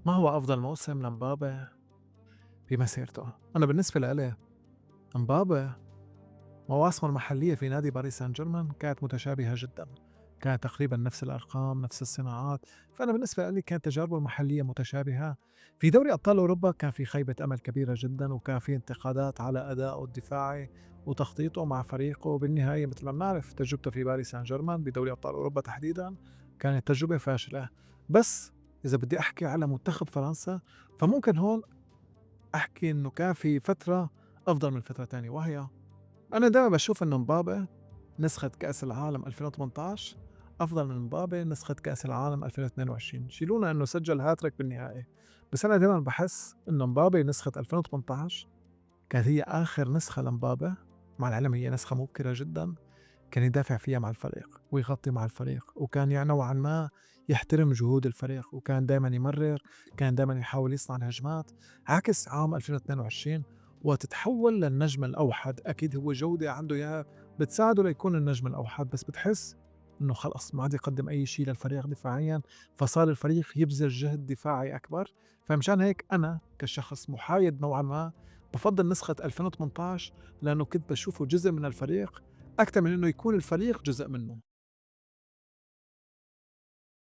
ما هو أفضل موسم لمبابي في مسيرته؟ أنا بالنسبة لإلي مبابي مواسمه المحلية في نادي باريس سان جيرمان كانت متشابهة جدًا، كانت تقريبًا نفس الأرقام، نفس الصناعات، فأنا بالنسبة لي كانت تجاربه المحلية متشابهة. في دوري أبطال أوروبا كان في خيبة أمل كبيرة جدًا، وكان في انتقادات على أدائه الدفاعي وتخطيطه مع فريقه، وبالنهاية مثل ما بنعرف تجربته في باريس سان جيرمان بدوري أبطال أوروبا تحديدًا كانت تجربة فاشلة. بس إذا بدي أحكي على منتخب فرنسا فممكن هون أحكي إنه كان في فترة أفضل من فترة تانية، وهي أنا دايمًا باشوف إنه مبابي نسخة كأس العالم 2018 أفضل من مبابي نسخة كأس العالم 2022، شيلونا إنه سجّل هاتريك بالنهائي، بس أنا دايمًا باحس إنه مبابي نسخة 2018 كانت هي آخر نسخة لمبابي، مع العلم هي نسخة مبكرة جدًا، كان يدافع فيها مع الفريق ويغطي مع الفريق، وكان نوعًا ما يحترم جهود الفريق، وكان دايمًا يمرر، كان دايمًا يحاول يصنع الهجمات، عكس عام 2022 وتتحول للنجم الأوحد. أكيد هو جودة عنده إياها بتساعده ليكون النجم الأوحد، بس بتحس إنه خلص ما عاد يقدم أي شيء للفريق دفاعيًا، فصار الفريق يبذل جهد دفاعي أكبر. فمشان هيك أنا كشخص محايد نوعًا ما بافضّل نسخة 2018 لأنه كنت باشوفه جزء من الفريق أكتر من إنه يكون الفريق جزء منه.